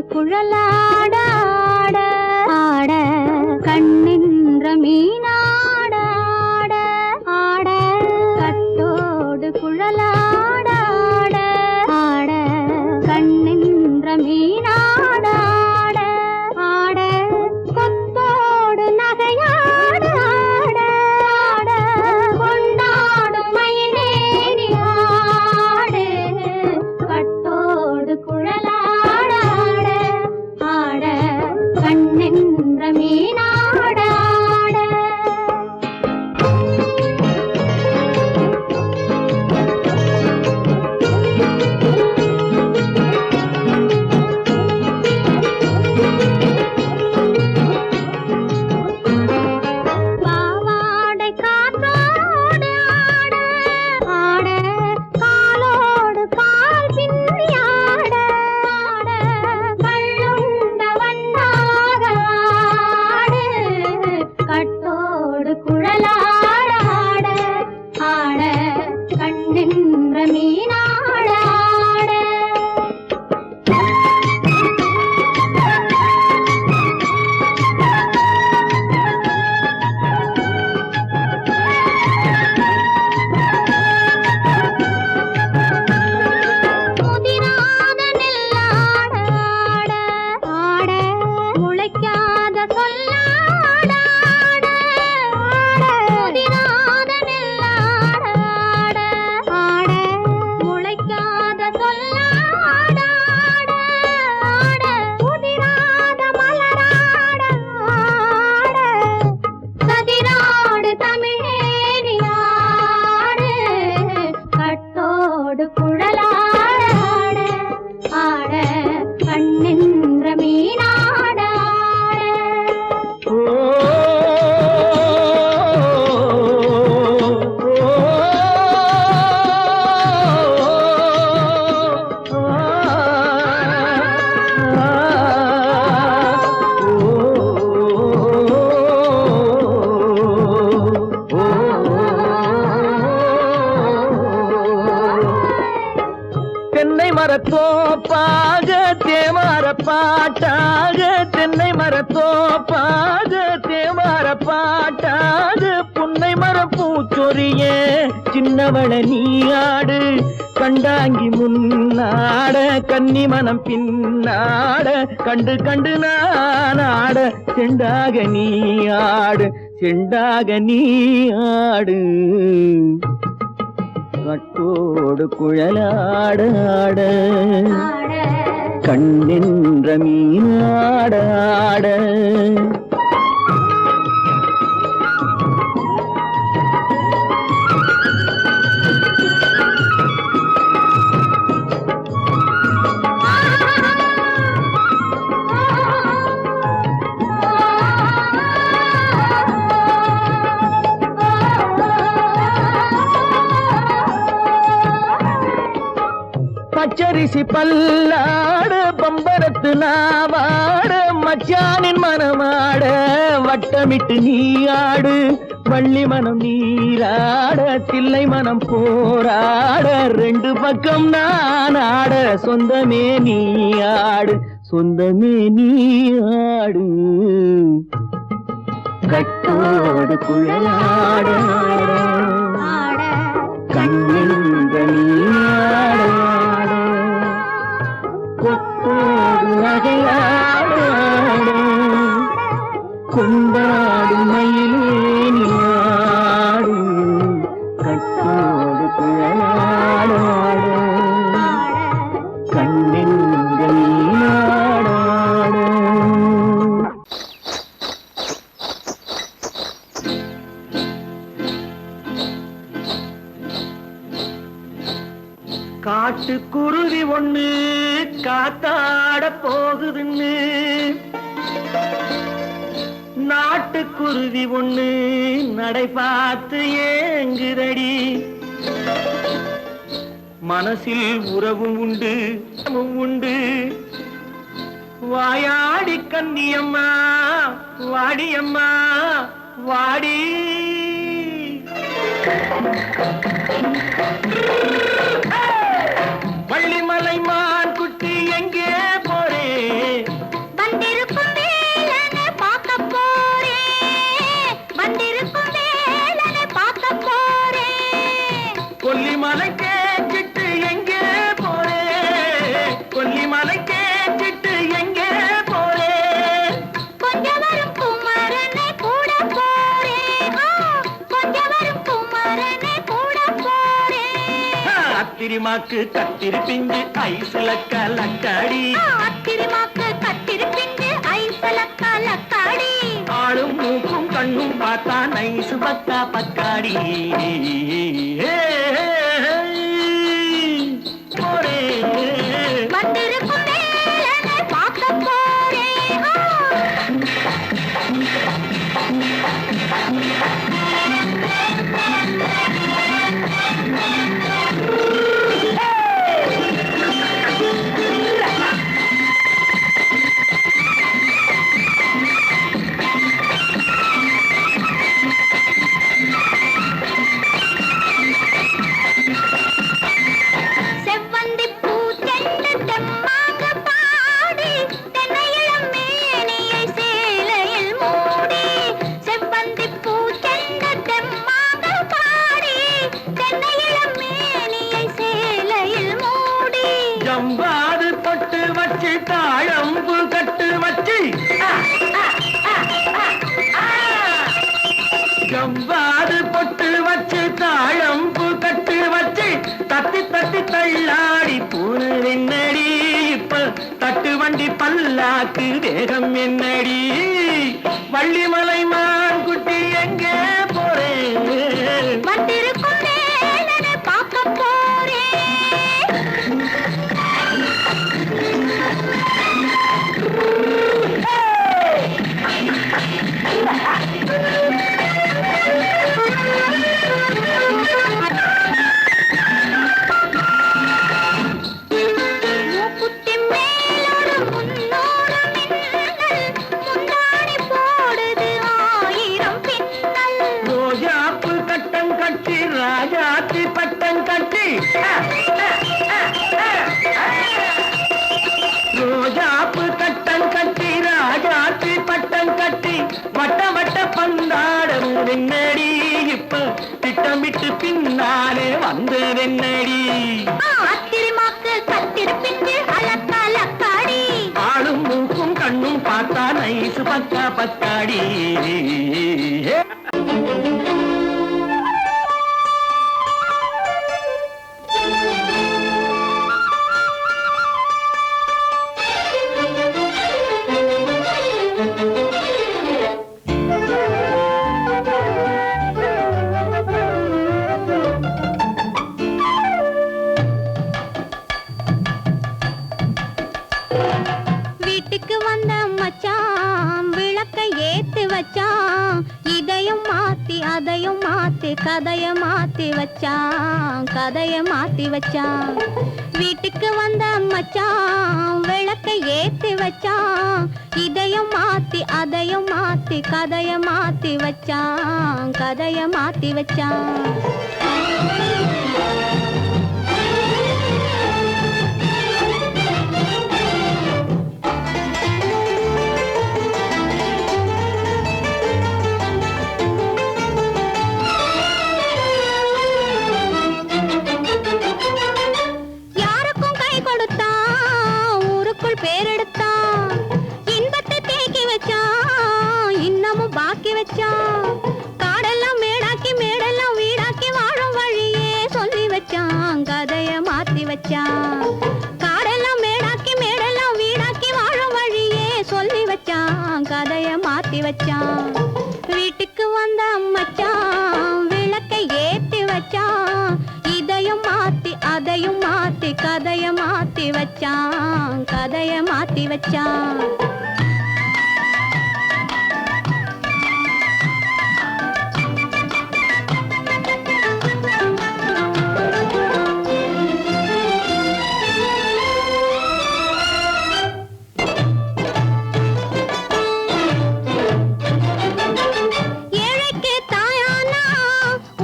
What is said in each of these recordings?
குழலாட ஆட ஆட கண்ணின்ற மீனாட ஆட ஆட கட்டோடு குழலாட ஆட ஆட கண்ணின்ற மீனாட ஆட ஆட கொத்தோடு நகையாட ஆட ஆட கொண்டாடும் மயிலேறி ஆடு கட்டோடு குழலாட ஆட ஆட கண்ணென்ற மீனாட ஆட பாவாடை காற்றோடு ஆட ஆட காலோடு கால் பின்னி ஆட ஆட கள்ளுண்ட வண்ணாக ஆடு கட்டோடு குழலாட ஆட ஆட கண்ணென்ற மீனாட ஆட முதிராத நெல்லாட ஆட ஆட முளைக்காத சொல்லாட ஆட ஆட முதிராத நெல்லாட ஆட ஆட முளைக்காத சொல்லாட ஆட ஆட முதிராத மலராட ஆட கதிராடு தமிழேறி ஆடு கட்டோடு குழலாட ஆட ஆட கண்ணென்ற மீனாட ஆட தென்னை மரத்தோப்பாக தேமார பாட்டாக தென்னை மரத்தோப்பாக தேமார பாட்டாக புன்னை மரப்பூச்சொரிய சின்னவள நீயாடு கண்டாங்கி முன்னாட கன்னி மனம் பின்னாட கண்டு கண்டு நானாட செண்டாக நீயாடு செண்டாக நீயாடு கட்டோடு குழலாட ஆட ஆட கண்ணின்ற மீனாட ஆட பச்சரிசி பல்லாட பம்பரத்து நாவாட மச்சானின் மனமாட வட்டமிட்டு நீயாடு வள்ளி மனம் நீராட தில்லை மனம் போராட ரெண்டு பக்கம் நான் ஆட சொந்தமே நீயாடு சொந்தமே நீயாடு கட்டோடு குழலாட ஆட கண்ணின்ற நீயாட கொத்தோடு நகையாட கொண்டாடு மயிலேனி ஆடு கட்டோடு குழலாட கண்ணின்ற நீயாட காட்டுக்குருவி ஒண்ணு காத்தாட போகுதுன்னு நாட்டுக்குருவி ஒண்ணு நடை பார்த்து ஏங்குதடி மனசில் உறவும் உண்டு உண்டு வாயாடி கன்னியம்மா வாடியம்மா வாடி வள்ளிமலை மான் குட்டி எங்கே போறே ஆத்திரிமாக்கு கத்திருப்பிஞ்சு ஐசுல கலக்காடி ஆத்திரிமாக்கு கத்திருப்பிஞ்சு ஐசுல கலக்காடி ஆளும் மூக்கும் கண்ணும் பார்த்தா நைசு பக்கா பக்காடி வந்திருக்கும் வேலனை பார்க்க போறேன் ஜம்பாது பொட்டு வச்சு தாழம்பு கட்டு வச்சு ஜம்பாது பொட்டு வச்சு தாழம்பு கட்டு வச்சு தட்டி தட்டி தள்ளாடி பூனு என்னடி இப்ப தட்டு வண்டி பல்லாக்கு வேகம் என்னடி வள்ளிமலை மான் குட்டி எங்கே போறேன் வந்திருக்கும் வேலனை பார்க்க போறேன் மூக்குத்தி மேலோடு முன்னோடு மின்னல் முந்தாணி போடுது ஆயிரம் பின்னல் ரோஜாப்பு கட்டம் கட்டி ராஜாத்தி பட்டம் கட்டி ரோஜாப்பு கட்டம் கட்டி ராஜாத்தி பட்டம் கட்டி வட்ட வட்ட பந்தாடம் என்னடி இப்ப திட்டமிட்டு பின்னாலே வந்ததென்னடி ஆத்திரிமாக்கு கத்திருப்பிஞ்சு அலக்காடி ஆளும் மூக்கும் கண்ணும் பார்த்தா நைசு பக்கா பக்காடி வீட்டுக்கு வந்த மச்சான் விளக்கை ஏத்தி வச்சான் இதையும் மாத்தி அதையும் மாத்தி கதைய மாத்தி வச்சான் வீட்டுக்கு வந்த மச்சான் விளக்கை ஏத்தி வச்சான் இதையும் மாத்தி அதையும் மாத்தி கதைய மாத்தி வச்சான் யாருக்கும் கை கொடுத்தான் ஊருக்குள் பேரெடுத்தான் இன்பத்தை தேக்கி வச்சான் இன்னமும் பாக்கி வச்சான் காடெல்லாம் மேடாக்கி மேடெல்லாம் வீடாக்கி வாழும் வழியே சொல்லி வச்சான் கதைய மாத்தி வச்சான் காடெல்லாம் மேடாக்கி மேடெல்லாம் வீடாக்கி வாழும் வழியே சொல்லி வச்சான் கதைய மாத்தி வச்சான் வீட்டுக்கு வந்த மச்சான் விளக்கை ஏத்தி வச்சான் இதையும் மாத்தி அதையும் மாத்தி கதைய மாத்தி வச்சான் ஏழைக்கு தாயானா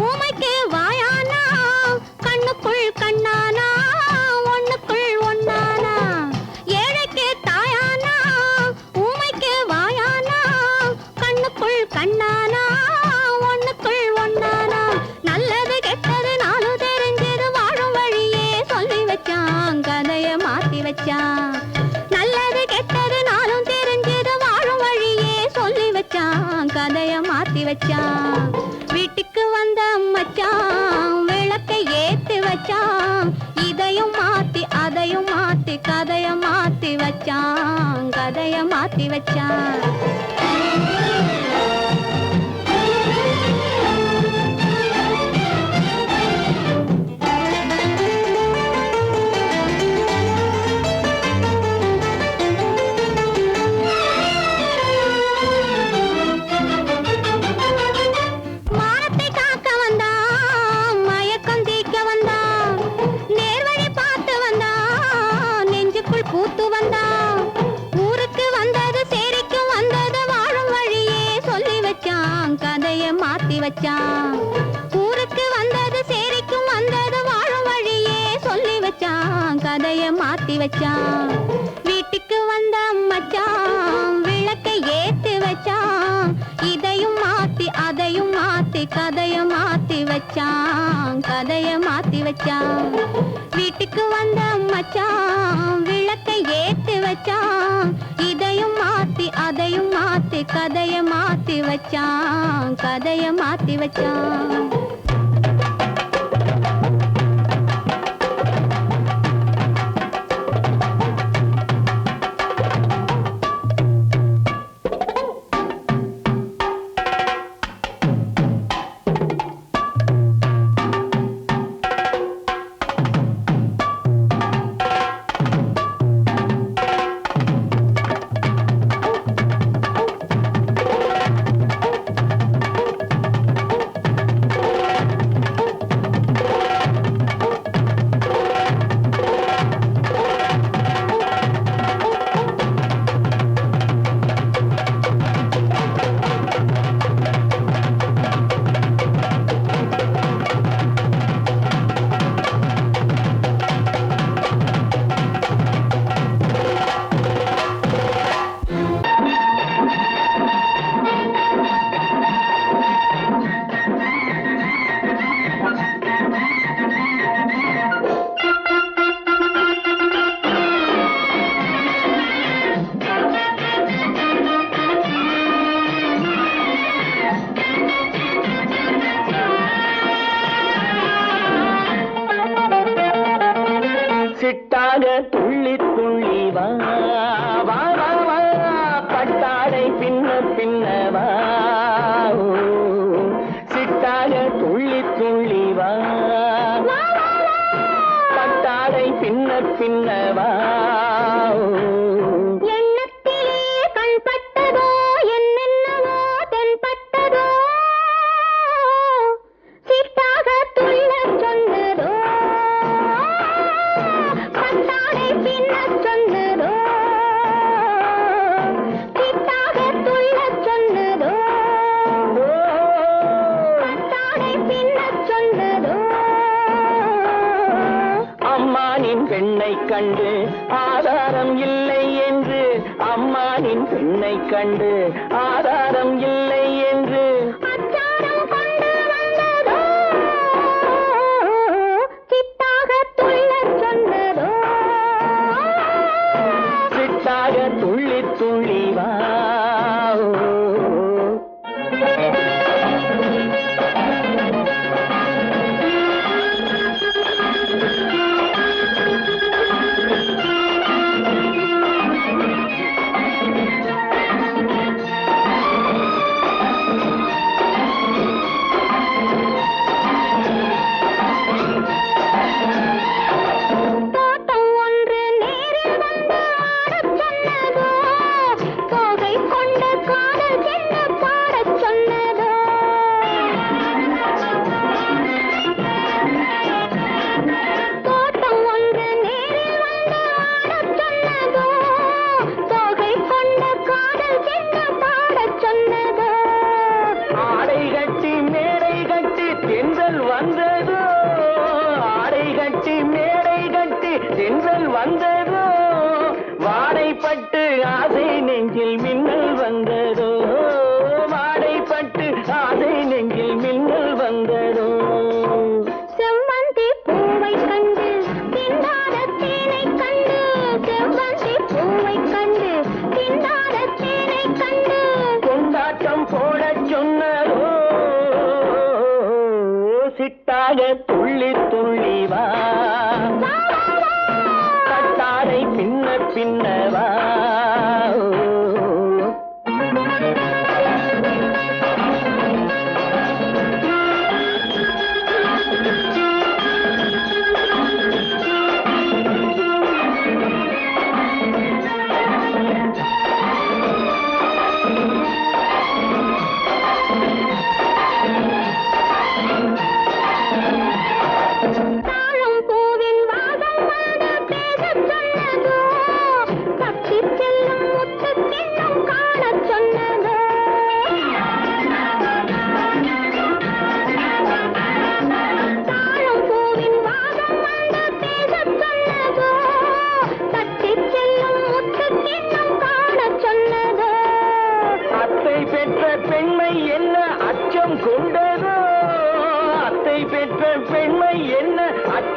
ஊமைக்கு வாயானா கண்ணுக்குள் கண்ணானா ஒண்ணுக்குள் ஒண்ணானா ஏழைக்கு தாயானா ஊமைக்கு வாயானா கண்ணுக்குள் கண்ணானா ஒண்ணுக்குள் ஒண்ணானா நல்லது கெட்டது நானும் தெரிஞ்சது வாழும் வழியே சொல்லி வச்சான் கதைய மாத்தி வச்சான் நல்லது கெட்டது நானும் தெரிஞ்சது வாழும் வழியே சொல்லி வச்சான் கதைய மாத்தி வச்சான் வீட்டுக்கு வந்த மச்சான் விளக்கை ஏத்தி வச்சான் கதைய மாத்தி வச்சான். பூத்து வந்தான் ஊருக்கு வந்தது சேரிக்கும் வந்தது வாழும் வழியே சொல்லி வச்சான் கதைய மாத்தி வச்சான். ஊருக்கு வந்தது சேரிக்கும் வந்தது வாழும் வழியே சொல்லி வச்சான் கதைய மாத்தி வச்சான். வீட்டுக்கு வந்த மச்சான் விளக்கை ஏத்தி வச்சான். இதையும் மாத்தி அதையும் மாத்தி கதைய மாத்தி வச்சான் கதைய மாத்தி வச்சான். வீட்டுக்கு வந்த மச்சான் விளக்கை ஏத்தி வச்சான். இதையும் மாத்தி அதையும் மாத்தி கதைய மாத்தி வச்சான் கதைய மாத்தி வச்சான். சிட்டாக துள்ளி துள்ளி வா வா வா வா பட்டாடை பின்ன பின்னவா. சிட்டாக துள்ளி துள்ளி வா பட்டாடை பின்ன பின்னவா. எண்ணத்திலே கண்பட்டதோ என்னென்னவோ தென்பட்டதோ சிட்டாக துள்ள சொன்னதோ பட்டாடை பின்ன சொன்னதோ சிட்டாக துள்ள சொன்னதோ பட்டாடை பின்ன சொன்னதோ. அம்மானின் பெண்ணை கண்டு ஆதாரம் இல்லை என்று அம்மானின் பெண்ணை கண்டு ஆதாரம் இல்லை என்று அச்சாரம் கொண்டு வந்ததோ சிட்டாக துள்ள சொன்னதோ. சிட்டாக துள்ளி துள்ளி வா. தோட்டம் ஒன்று நேரில் வந்து ஆடச் சொன்னதோ தோகை கொண்ட காதல் என்ன பாடச் சொன்னதோ. தோட்டம் ஒன்று நேரில் வந்து ஆடச் சொன்னதோ தோகை கொண்ட காதல் என்ன பாடச் சொன்னதோ. ஆடை கட்டி மேடை கட்டி தென்றல் வந்ததோ ஆடை கட்டி மேடை கட்டி தென்றல் வந்ததோ. வாடைப்பட்டு ஆசை நெஞ்சில் மின்னல் வந்ததோ வாடைப்பட்டு ஆசை நெஞ்சில் மின்னல் வந்ததோ. செவ்வந்தி பூவை கண்டு திண்டாத தேனை கண்டு செவ்வந்தி பூவை கண்டு திண்டாத தேனை கண்டு கொண்டாட்டம் போடச் சொன்னதோ சிட்டாக துள்ளி துள்ளி வா பட்டாடை பின்ன பின்னவா.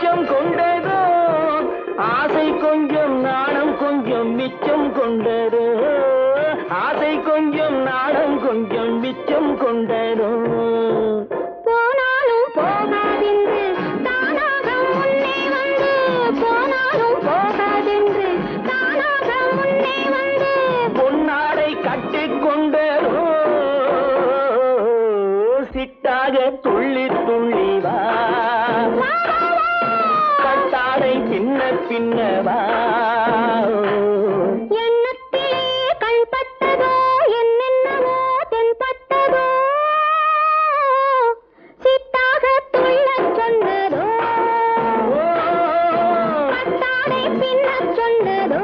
உச்சம் கொண்டதோ ஆசை கொஞ்சம் நாணம் கொஞ்சம் மிச்சம் கொண்டதோ ஆசை கொஞ்சம் நாணம் கொஞ்சம் மிச்சம் கொண்டதோ போனாலும் போகாதென்று தானாக முன்னே வந்து போனாலும் போகாதென்று தானாக முன்னே வந்து பொன்னாடை கட்டிக்கொண்டதோ சிட்டாக துள்ளி துள்ளி வா கட்டாடை பின்ன பின்னவா எண்ணத்திலே கண்பட்டதோ என்னென்னவோ தென்பட்டதோ சிட்டாக துள்ளச் சொன்னதோ கட்டாடை பின்னச் சொன்னதோ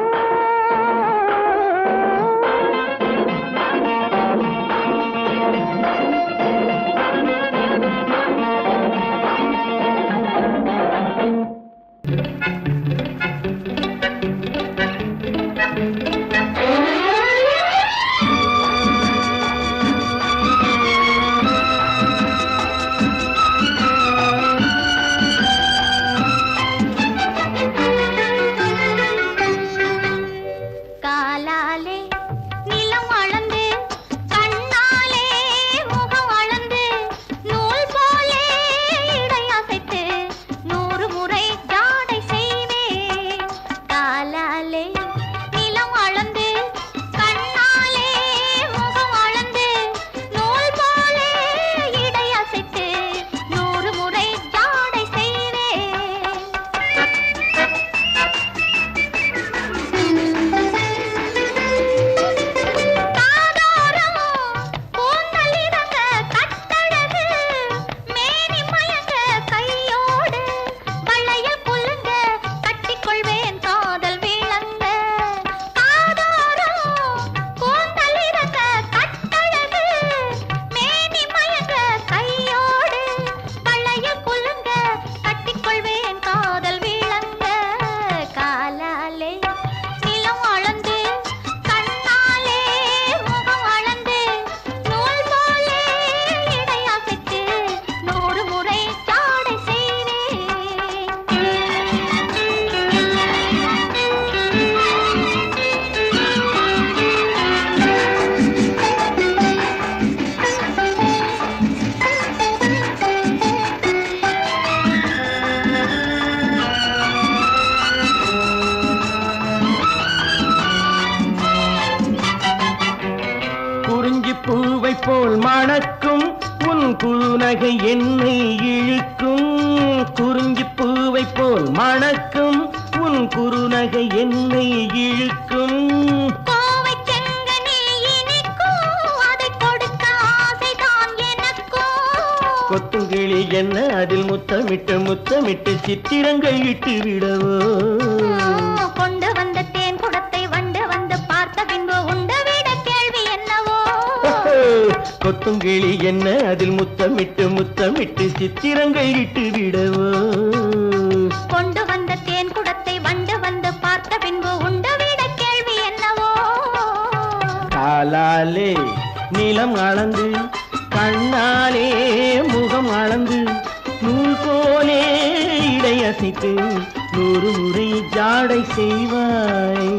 காலாலே நிலம் அளந்து கண்ணாலே முகம் அளந்து நூல் போலே இடை அசைத்து 100 முறை ஜாடை செய்வேன் காலாலே நிலம் அளந்து கண்ணாலே முகம் அளந்து நூல் போலே இடை அசைத்து 100 முறை ஜாடை பூவை போல் மணக்கும் உன் குறுநகை என்னை இழுக்கும் குறிஞ்சி பூவை போல் மணக்கும் உன் குறுநகை என்னை இழுக்கும் கொத்துங்கிளி என்ன அதில் முத்தமிட்டு முத்தமிட்டு சித்திரங்கள் இட்டு விடவோ கொண்டு வந்த தேன் குடத்தை வண்டு வந்து பார்த்த பின்பு உண்டவிட கேள்வி என்னவோ கொத்துங்கிளி என்ன அதில் முத்தமிட்டு முத்தமிட்டு சித்திரங்கள் இட்டு விடவோ கொண்டு வந்த தேன் குடத்தை வண்டு வந்து பார்த்த பின்பு உண்டவிட கேள்வி என்னவோ காலாலே நிலம் அளந்து கண்ணாலே முகம் அளந்து நூல் போலே இடையசைத்து 100 முறை ஜாடை செய்வாய்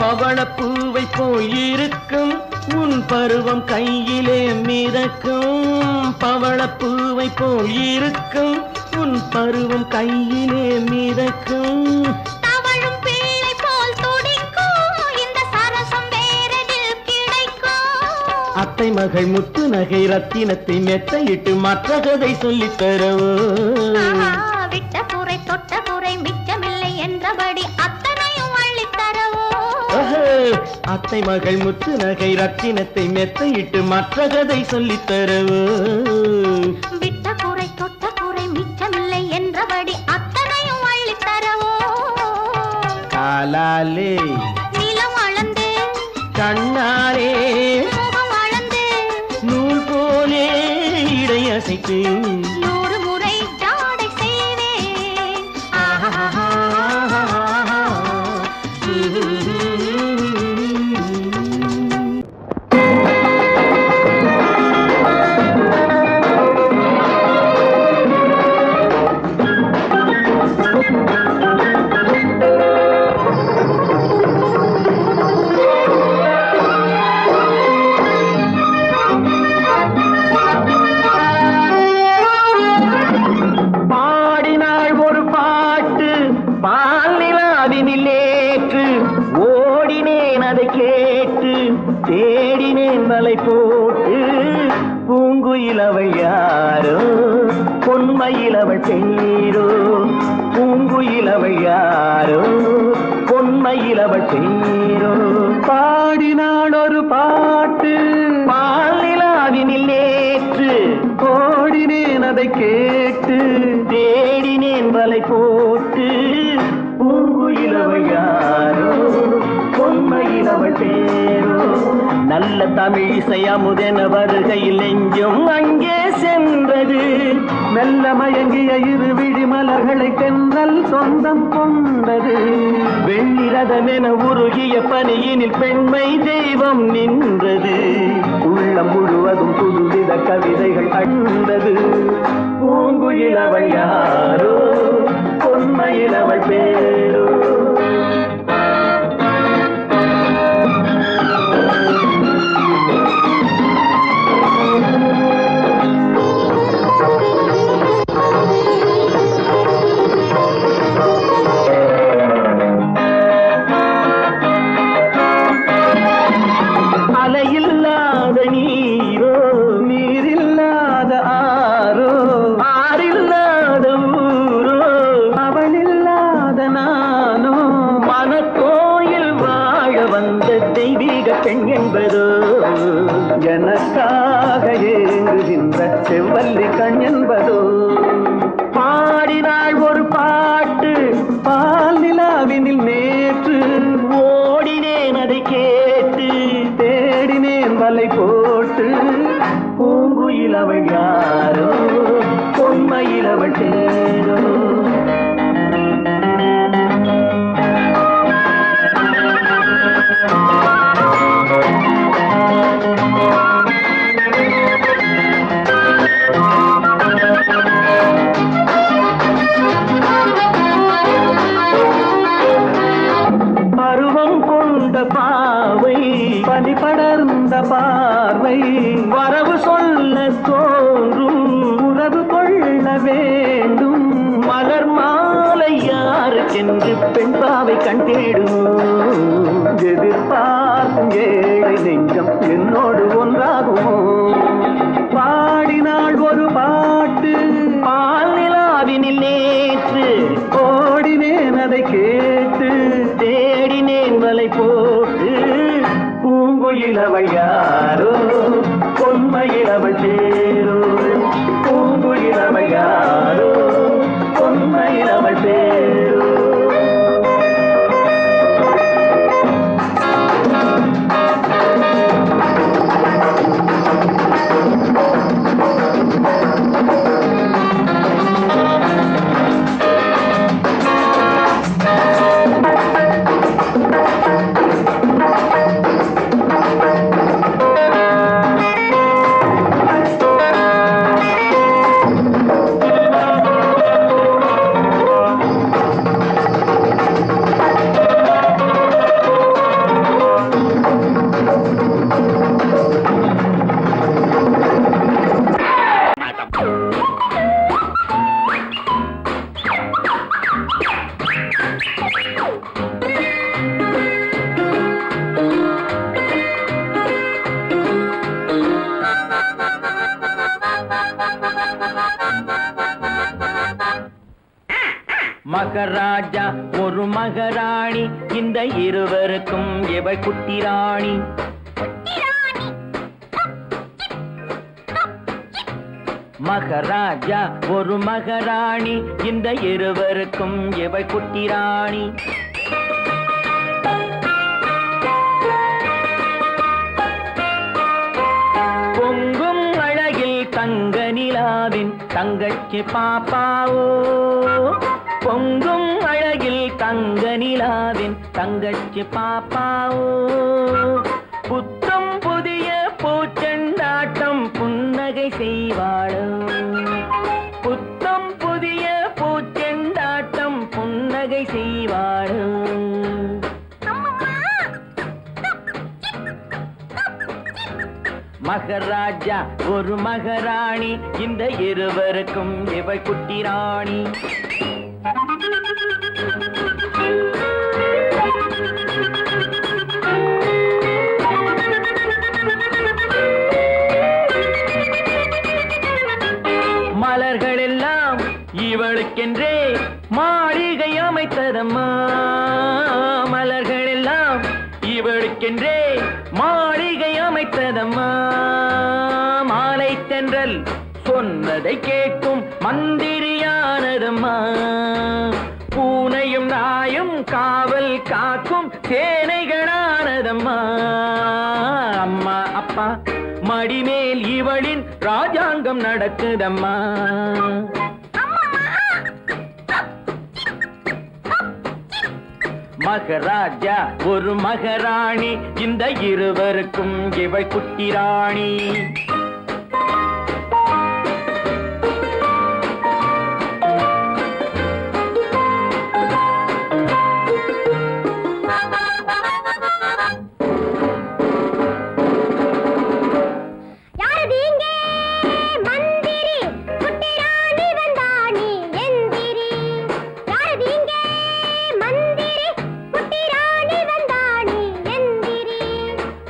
பவளப்பூவை போல் இருக்கும் உன் பருவம் கையிலே மிதக்கும் பவளப்பூவை போல் இருக்கும் உன் பருவம் கையிலே மிதக்கும் தவழும் பிள்ளை போல் துடிக்கும் இந்த சரசம் வேறெதில் கிடைக்கும் அத்தை மகள் முத்து நகை ரத்தினத்தை மெத்தையிட்டு மற்ற கதை சொல்லித் தரவோ விட்ட குறை தொட்ட குறை மிச்சமில்லை என்றபடி அத்தனையும் அள்ளித் தரவோ அத்தை மகள் முத்து நகை ரத்தினத்தை மெத்தையிட்டு மற்ற கதை சொல்லித் தரவோ விட்ட குறை தொட்ட குறை மிச்சமில்லை என்றபடி அத்தனையும் அள்ளித் தரவோ காலாலே நிலம் அளந்து கண்ணாலே முகம் அளந்து நூல் போலே இடையசைத்து 100 முறை ஜாடை செய்வேன் வலை போட்டு பூங்குயில் அவள் யாரோ பொன்மையில் அவள் பேரோ பூங்குயில் அவள் யாரோ பொன்மையில் அவள் பேரோ பாடினாள் ஒரு பாட்டு பாலிலாவினில் நேற்று ஓடினேன் அதை கேட்டு தேடினேன் வலை போட்டு பூங்குயில் அவள் யாரோ பொன்மையில் அவள் பேரோ நல்ல தமிழ் இசை அமுதென வருகையில் நெஞ்சும் அங்கே சென்றது மெல்ல மயங்கிய இரு விழி மலர்களை தென்றல் சொந்தம் கொண்டது வெள்ளிரதமென உருகிய பனியினில் பெண்மை தெய்வம் நின்றது உள்ளம் முழுவதும் புதுவித கவிதைகள் அண்டது பூங்குயில் அவள் யாரோ பொன்மையில் அவள் பேரோ அலையில்லாத நீரோ நீரில்லாத ஆரோ ஆறில்லாத ஊரோ அவளில்லாத நானோ மனக்கோயில் வாழ வந்த தெய்வீக பெண் என்பதோ எனக்காக ஏங்குகின்ற செவ்வல்லி கண் என்பதோ பாடினாள் ஒரு பாட்டு பால் நிலாவினில் நேற்று ஓடினேன் அதை கேட்டு தேடினேன் வலை போட்டு பூங்குயில் அவள் யாரோ பொன்மையில் அவள் தேரோ பருவம் கொண்ட பாவை பனி படர்ந்த பார்வை வரவு சொல்ல தோன்றும் உறவு கொள்ள வேண்டும் மலர் மாலை யாருக்கென்று பெண் பாவை கண் தேடும் எதிர்பார்க்கும் ஏழை நெஞ்சம் என்னோடு ஒன்றாகுமோ பாடினாள் ஒரு பாட்டு பால் நிலாவினில் நேற்று ஓடினேன் அதை கேட்டு தேடினேன் வலை போட்டு பூங்குயில் அவள் யாரோ பொன்மையில் அவள் சேரோ பூங்குயில் அவள் யாரோ பொன்மையில் அவள் சேரோ மகராஜா ஒரு மகராணி இந்த இருவருக்கும் எவள் குட்டி ராணி மகராஜா ஒரு மகராணி இந்த இருவருக்கும் எவள் குட்டி ராணி பொங்கும் அழகில் தங்க நிலாவின் தங்கச்சி பாப்பாவோ பொங்கும் அழகில் தங்க நிலாவின் தங்கச்சி பாப்பாவோ புத்தம் புதிய பூச்செண்டாட்டம் புன்னகை செய்வாளோ புத்தம் புதிய பூச்செண்டாட்டம் புன்னகை செய்வாளோ மகராஜா ஒரு மகராணி இந்த இருவருக்கும் இவள் குட்டி ராணி இவளுக்கென்றே மாளிகை அமைத்ததம்மா மலர்கள் எல்லாம் இவளுக்கென்றே மாளிகை அமைத்ததம்மா மாலை தென்றல் சொன்னதை கேட்கும் மந்திரியானதம்மா பூனையும் நாயும் காவல் காக்கும் சேனைகளானதம்மா அம்மா அப்பா மடிமேல் இவளின் ராஜாங்கம் நடக்குதம்மா மகராஜா ஒரு மகராணி இந்த இருவருக்கும் இவள் குட்டி ராணி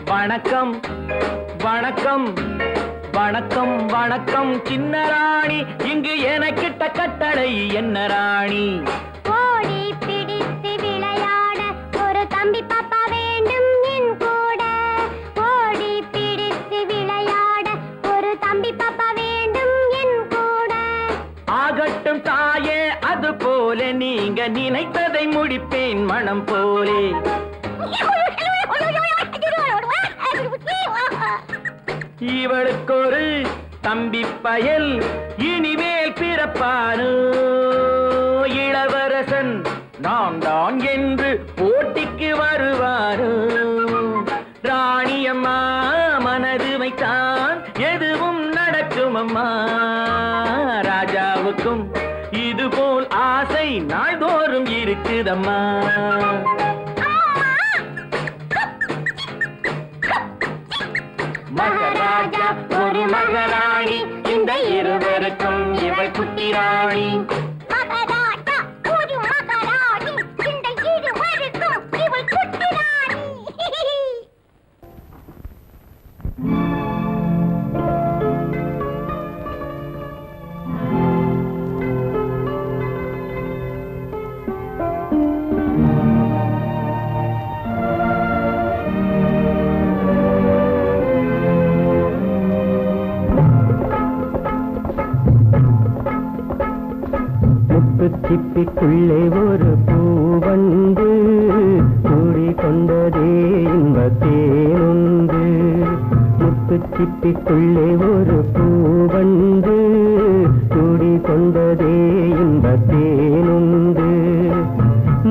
வணக்கம் வணக்கம் வணக்கம் வணக்கம் சின்ன ராணி இங்கு எனக்கிட்ட கட்டளை என்ன ராணி ஓடி பிடித்து விளையாட ஒரு தம்பி பாப்பா வேண்டும் என் கூட ஓடி பிடித்து விளையாட ஒரு தம்பி பாப்பா வேண்டும் என் கூட ஆகட்டும் தாயே அது போல நீங்க நினைத்ததை முடிப்பேன் மனம் போலே இவளுக்கு ஒரு தம்பி பயல் இனிமேல் பிறப்பானோ இளவரசன் நான் தான் என்று போட்டிக்கு வருவானோ ராணியம்மா மனது வைத்தான் எதுவும் நடக்கும் அம்மா ராஜாவுக்கும் இதுபோல் ஆசை நாள்தோறும் இருக்குதம்மா மகராஜா ஒரு மகராணி இந்த இருவருக்கும் இவள் குட்டி ராணி மகராஜா ஒரு மகராணி இந்த இருவருக்கும் இவள் குட்டி ராணி சிப்பிக்குள்ளே ஒரு பூவண்டு கூடிக்கொண்டதே இன்பத்தேனுண்டு முத்து சிப்பிக்குள்ளே ஒரு பூவண்டு கூடிக்கொண்டதே இன்பத்தேனுண்டு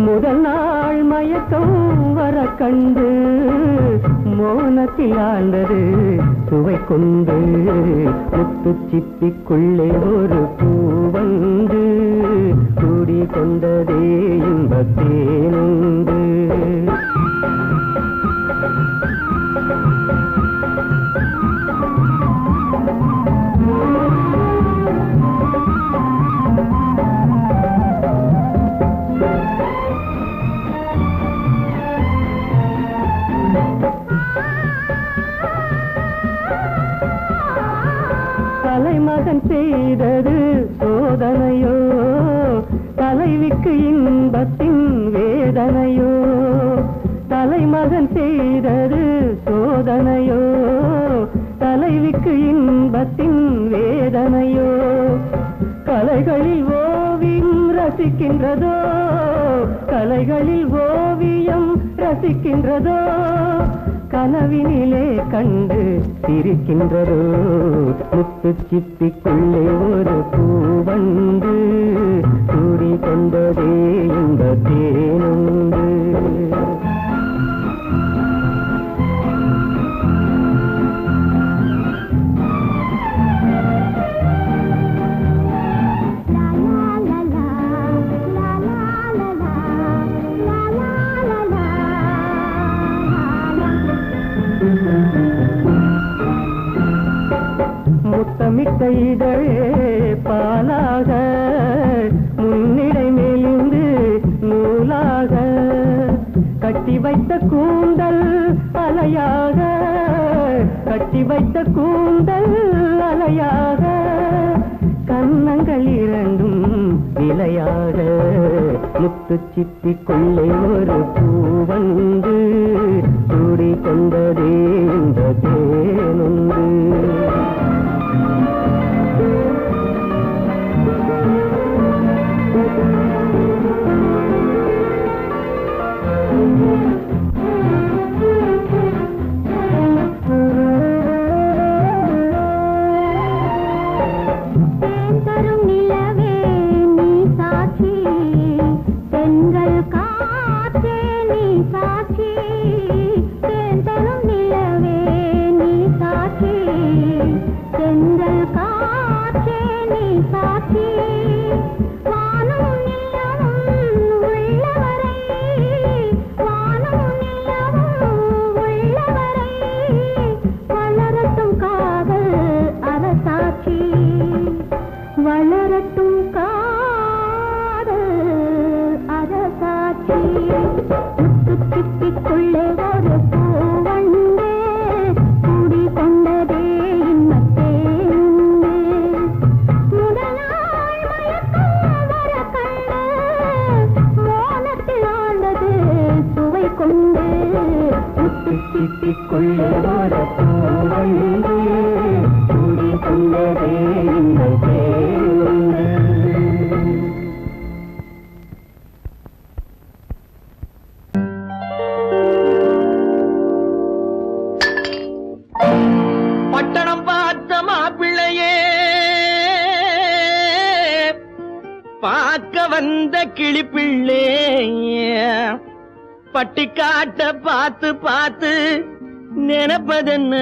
முதல் நாள் மயக்கம் வர கண்டு மோனத்தில் ஆண்டது சுவை கொண்டு முத்து சிப்பிக்குள்ளே ஒரு பூவண்டு கூடிக்கொண்டதே இன்பத்தேனுண்டு தலைமகன் செய்தது சோதனையோ தலைவிக்கு இன்பத்தின் வேதனையோ தலைமகன் செய்தது சோதனையோ தலைவிக்கு இன்பத்தின் வேதனையோ கலைகளில் ஓவியம் ரசிக்கின்றதோ கலைகளில் ஓவியம் ரசிக்கின்றதோ கனவினிலே கண்டு சிரிக்கின்றதோ முத்து சிப்பிக்குள்ளே ஒரு பூவண்டு கூடிக்கொண்டதே இந்த தேனுண்டு முத்தமிட்ட இதழே பாலாக முன்னிடை மெலிந்து நூலாக கட்டி வைத்த கூந்தல் அலையாக கட்டி வைத்த கூந்தல் அலையாக கன்னங்கள் இரண்டும் விளையாட முத்து சிப்பிக்குள்ளே ஒரு பூ வந்து சூடி கொண்டதே இந்த தேனுண்டு. வளரட்டும் காதல் அரசாட்சி முத்து சிப்பிக்குள்ளே ஒரு பூவண்டு கூடி கொண்டதே இன்னத்தேனுண்டு. முதல் நாள் மயக்கம் வர கண்டு மோனத்தில் ஆண்டது சுவை கொண்டு முத்து சிப்பிக்குள்ளே ஒரு பூவண்டு கூடி கொண்டதே இன்னத்தேனுண்டு. பட்டணம் பார்த்த மாப்பிள்ளையே பார்க்க வந்த கிளிப்பிள்ளே பட்டிக்காட்ட பார்த்து பார்த்து நினைப்பதென்ன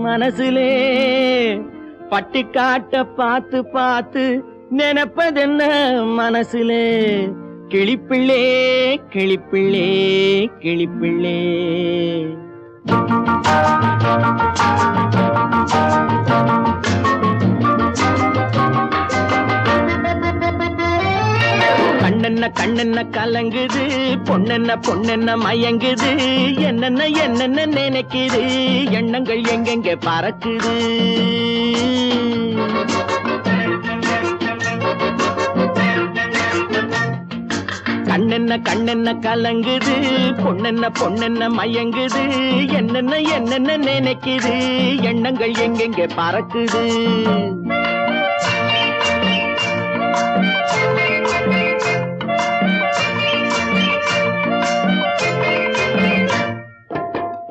மனசுலே பட்டிக்காட்ட பார்த்து பார்த்து நினைப்பதென்ன மனசுலே கிளிப்பிள்ளே கிளிப்பிள்ளே கிளிப்பிள்ளே. கண்ணென்ன கண்ணென்ன கலங்குது பொண்ணென்ன பொண்ணென்ன மயங்குது என்னென்ன என்னென்ன நினைக்குது எண்ணங்கள் எங்கெங்க பறக்குது. கண்ணென்ன கண்ணென்ன கலங்குது பொண்ணென்ன பொண்ணென்ன மயங்குது என்னென்ன என்னென்ன நினைக்குது எண்ணங்கள் எங்கெங்க பறக்குது.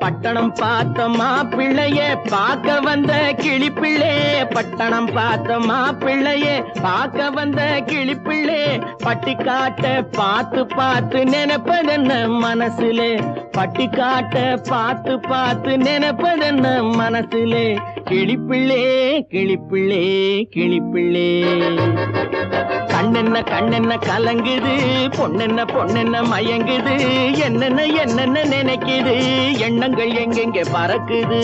பட்டணம் பார்த்த மாப்பிள்ளைய பார்க்க வந்த கிளிப்பிள்ளே பட்டணம் பார்த்த மாப்பிள்ளைய பார்க்க வந்த கிளிப்பிள்ளே பட்டிக்காட்ட பார்த்து பார்த்து நினைப்பதென்ன மனசுலே பட்டிக்காட்ட பார்த்து பார்த்து நினைப்பதென்ன மனசுலே கிளிப்பிள்ளே கிளிப்பிள்ளே கிளிப்பிள்ளே. கண்ணென்ன கண்ணென்ன கலங்குது பொண்ணென்ன பொண்ணென்ன மயங்குது என்னென்ன என்னென்ன நினைக்குது எண்ணங்கள் எங்கெங்க பறக்குது.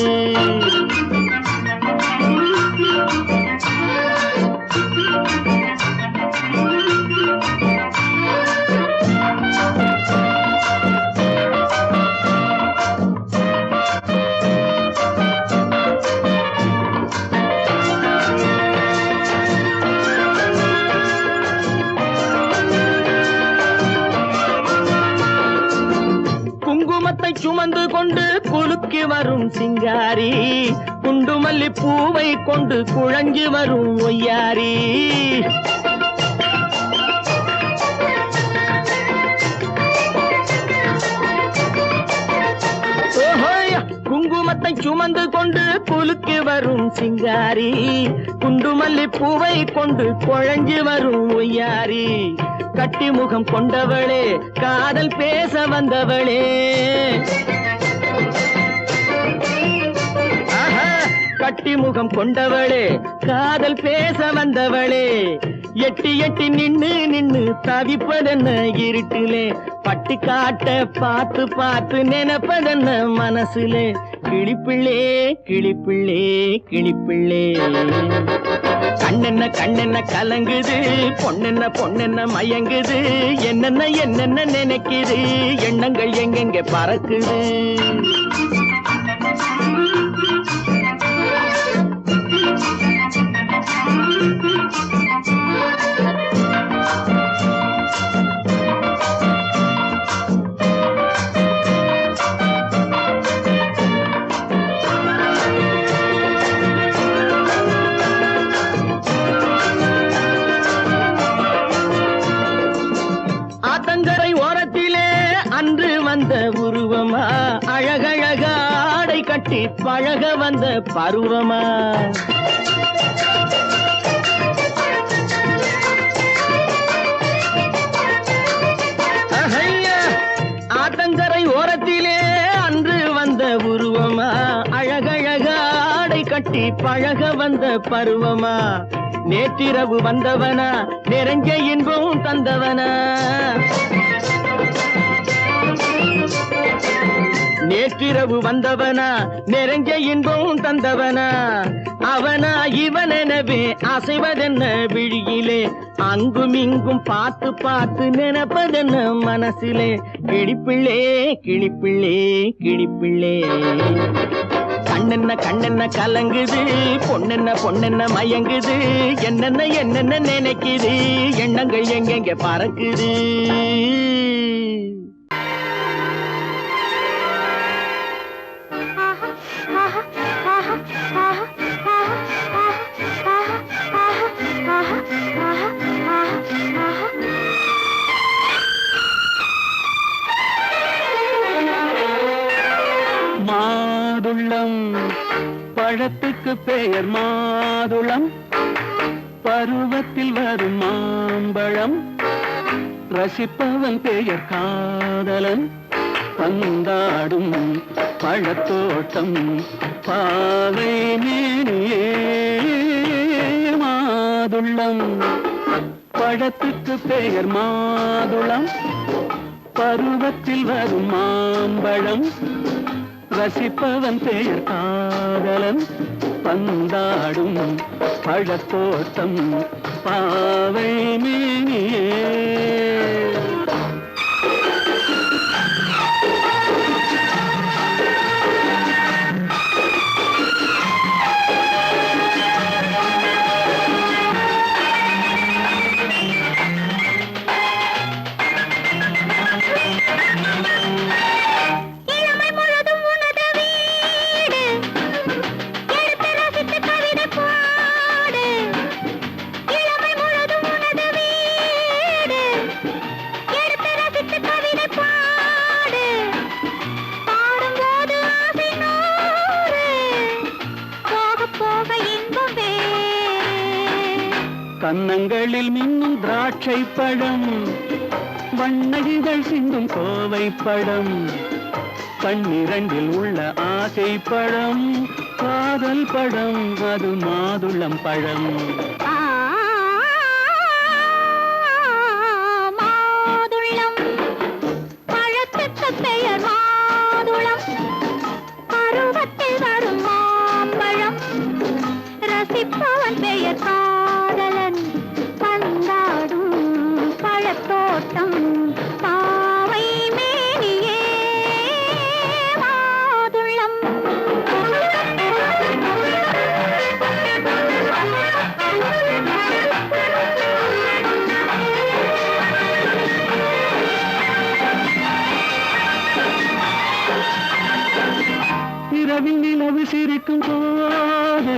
குங்குமத்தை சுமந்து கொண்டு குலுக்கி வரும் சிங்காரி குண்டுமல்லி பூவை கொண்டு குழஞ்சி வரும் ஒய்யாரி. குங்குமத்தை சுமந்து கொண்டு குலுக்கி வரும் சிங்காரி குண்டுமல்லி பூவை கொண்டு குழஞ்சி வரும் ஒய்யாரி. கட்டி முகம் கொண்டவளே காதல் பேச வந்தவளே கட்டி முகம் கொண்டவளே காதல் பேச வந்தவளே எட்டி எட்டி நின்னு நின்னு தவிப்பதென்ன இருட்டிலே பட்டிக்காட்ட பார்த்து பார்த்து நினைப்பதென்ன மனசுலே கிளிப்பிள்ளே கிளிப்பிள்ளே கிளிப்பிள்ளே. கண்ணென்ன கண்ணென்ன கலங்குது பொண்ணென்ன பொண்ணென்ன மயங்குது என்னென்ன என்னென்ன நினைக்குது எண்ணங்கள் எங்கெங்க பறக்குது. கட்டி பழக வந்த பருவமா ஆத்தங்கரை ஓரத்திலே அன்று வந்த உருவமா அழகழக ஆடை கட்டி பழக வந்த பருவமா நேற்றிரவு வந்தவனா நிறைஞ்ச இன்பம் தந்தவனா நேற்றிரவு வந்தவனா நிறைஞ்ச இன்பம் தந்தவனா அவனா இவனெனவே அசைவதென்ன விழியிலே அங்கும் இங்கும் பார்த்து பார்த்து நினைப்பதென்ன மனசிலே கிளிப்பிள்ளே கிளிப்பிள்ளே கிளிப்பிள்ளே கண்ணென்ன கண்ணென்ன கலங்குது பொண்ணென்ன பொண்ணென்ன மயங்குது என்னென்ன என்னென்ன நினைக்குது எண்ணங்கள் எங்கெங்க பறக்குது மாதுளம் பழத்துக்கு பெயர் மாதுளம் பருவத்தில் வரும் மாம்பழம் ரசிப்பவன் பெயர் காதலன் பந்தாடும் பழத்தோட்டம் பாவை மேனியே மாதுளம் பழத்துக்கு பெயர் மாதுளம் பருவத்தில் வரும் மாம்பழம் ரசிப்பவன் பெயர் காதலன் பந்தாடும் பழத்தோட்டம் பாவை மேனியே கன்னங்களில் மின்னும் திராட்சை பழம் வண்ணகிகள் சிந்தும் கோவை பழம் கண்ணிரண்டில் உள்ள ஆசை பழம் காதல் பழம் அது மாதுளம் பழம் மாதுளம் பழத்துக்கு பெயர் மாதுளம் பருவத்தில் வரும் மாம்பழம் ரசிப்பவன் பெயர் காதலன் பந்தாடும் பழத்தோட்டம் பாவை மேனியே மாதுளம் இரவில் நிலவு சிரிக்கும் போது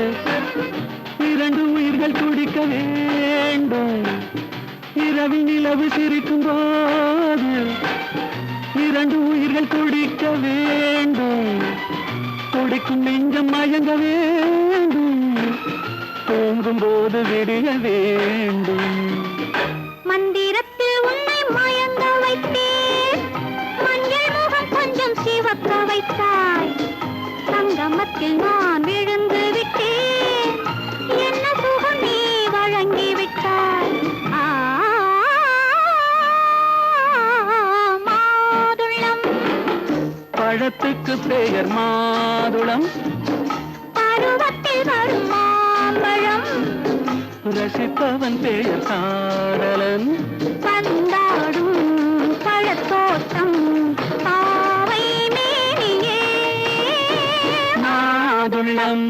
இரண்டு உயிர்கள் துடிக்க வேண்டும் இரவில் நிலவு சிரிக்கும் போது இரண்டு உயிர்கள் துடிக்க வேண்டும் துடிக்கும் நெஞ்சம் மயங்க வேண்டும் தூங்கும் போது விடிய வேண்டும் மந்திரத்தில் உன்னை மயங்க வைத்தேன் மஞ்சள் முகம் கொஞ்சம் சிவக்க வைத்தாய் சங்கமத்தில் நான் விழுந்து விட்டேன் என்ன சுகம் நீ வழங்கி விட்டாய் மாதுளம் பழத்துக்கு பெயர் மாதுளம் பருவத்தில் வரும் மாம்பழம் ரசிப்பவன் பெயர் காதலன் பந்தாடும் பழத்தோட்டம் பாவை மேனியே மாதுளம்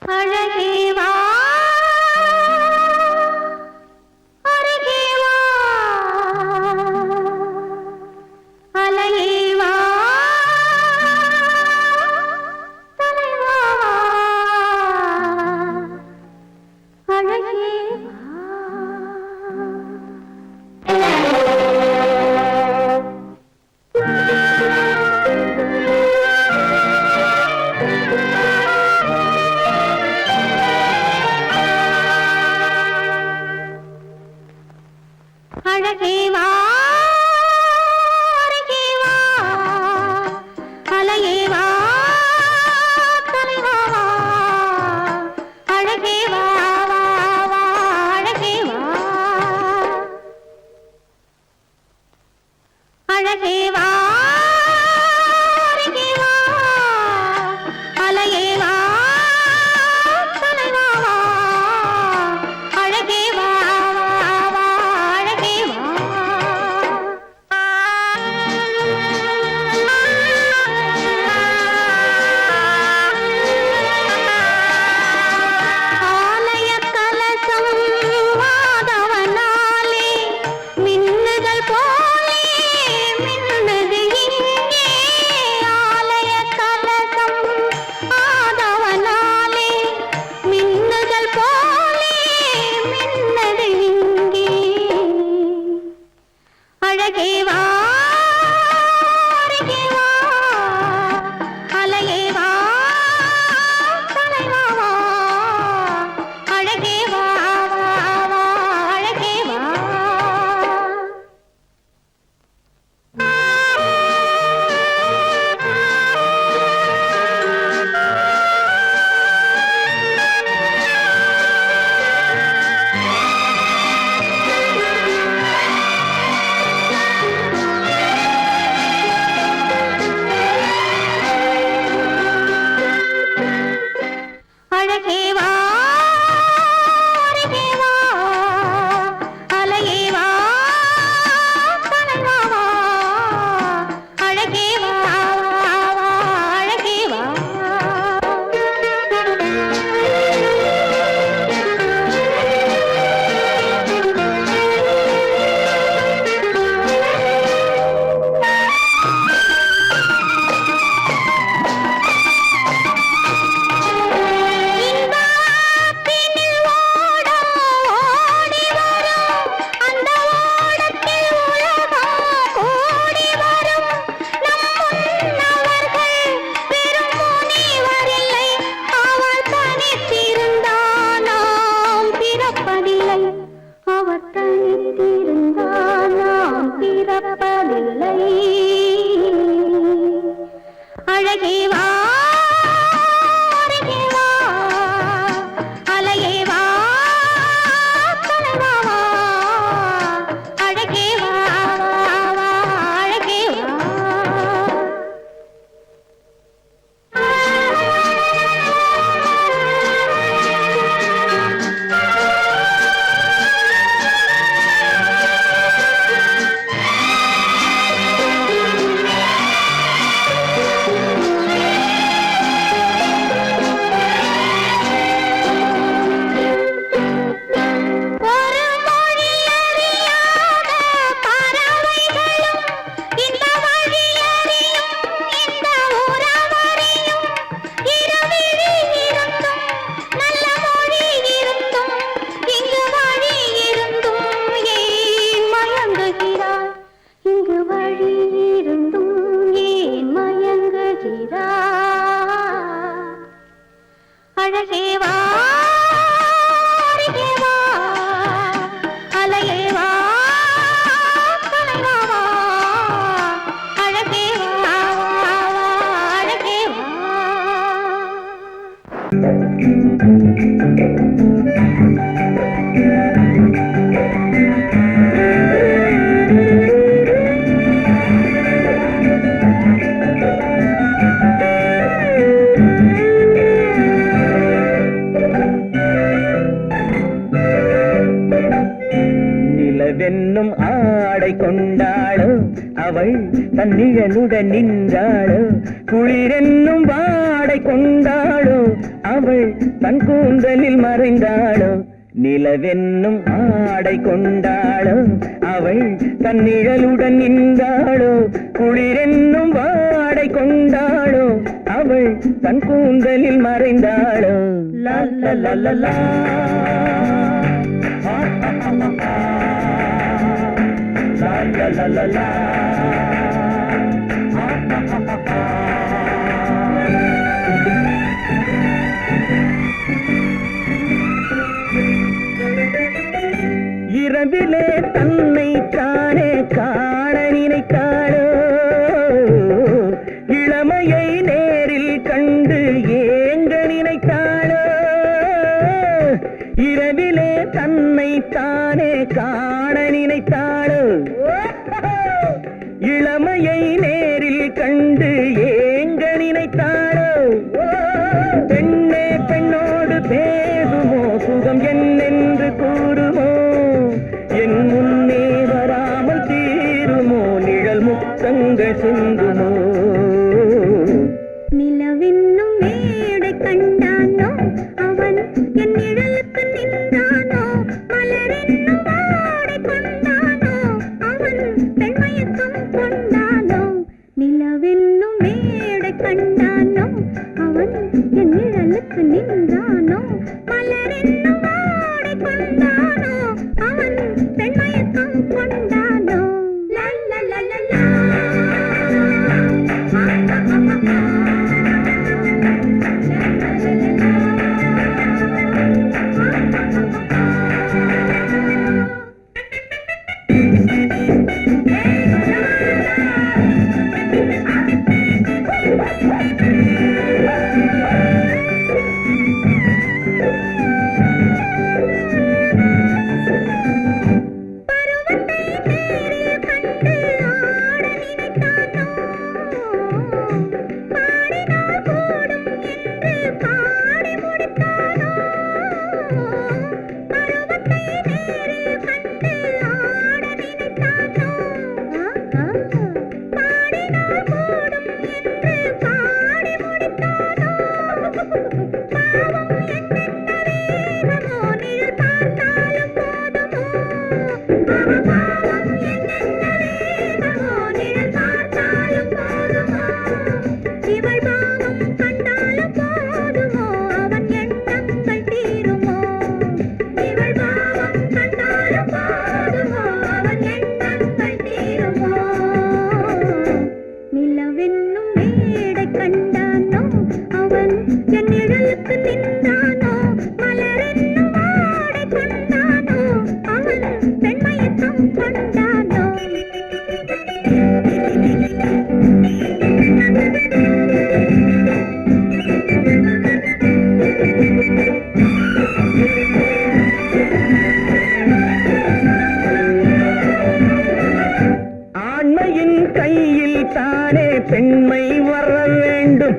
அழகே வா அருகே வா அலையே வா நிலவென்னும் ஆடை கொண்டாளோ அவள் தன் நிழலுடன் நின்றாளோ குளிரென்னும் வாடை கொண்டாளோ அவள் தன் கூந்தலில் மறைந்தாளோ நிலவென்னும் ஆடை கொண்டாளோ அவள் தன் நிழலுடன் நின்றாளோ குளிரென்னும் வாடை கொண்டாளோ அவள் தன் கூந்தலில் மறைந்தாளோ லா லா லா லா லா la la la la இரவிலே தன்னை தானே காண நினைத்தாளோ இளமையை நேரில் கண்டு ஏங்க நினைத்தாளோ இரவிலே தன்னை தானே காண நினைத்தாளோ இளமையை நேரில் கண்டு ஏங்க நினைத்தாளோ பெண்ணே பெண்ணோடு பேசுமோ சுகம் என்னென்று கூறுமோ என் முன்னே வராமல் தீருமோ நிழல் முத்தங்கள் சிந்துமோ நிலவென்னும் மேடை கண்டானோ அவன் என் நிழலுக்கு நின்றானோ மலரென்னும் வாடை கொண்டானோ அவன் பெண்மயக்கம் கொண்டானோ நிலவென்னும் மேடை கண்டானோ அவன் என் நிழலுக்கு நின்றானோ மலரென்னும் வாடை கொண்டானோ அவன் பெண்மயக்கம் கொண்டானோ லா லா லா லா லா பெண்மை வர வேண்டும்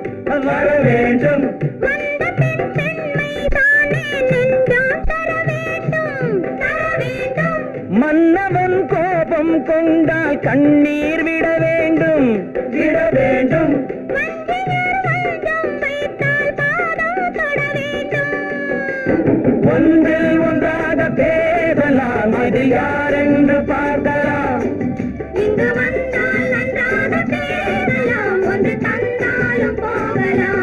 வர வேண்டும் மன்னவன் கோபம் கொண்டால் கண்ணீர் விட வேண்டும் விட வேண்டும் ஒன்றில் ஒன்றாக பேசலாம் இது யாரென்று பார்க்கலாம் இங்கு வந்தால் நன்றாக பேசலாம் ஒன்று தந்தாலும் போகலாம்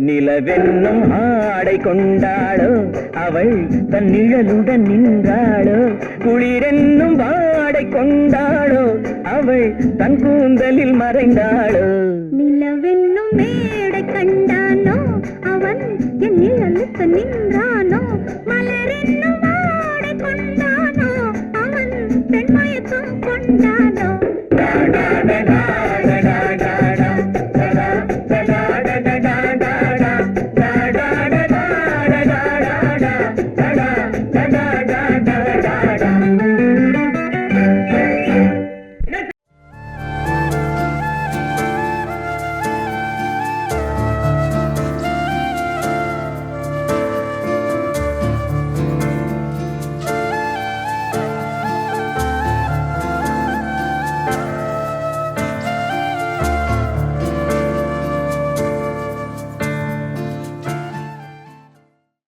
நிலவென்னும் ஆடை கொண்டாளோ அவள் தன் நிழலுடன் நின்றாளோ குளிரென்னும் வாடை கொண்டாளோ அவள் தன் கூந்தலில் மறைந்தாளோ நிலவென்னும் மேடை கண்டானோ அவன் என் நிழலுக்கு நின்றானோ மலரென்னும்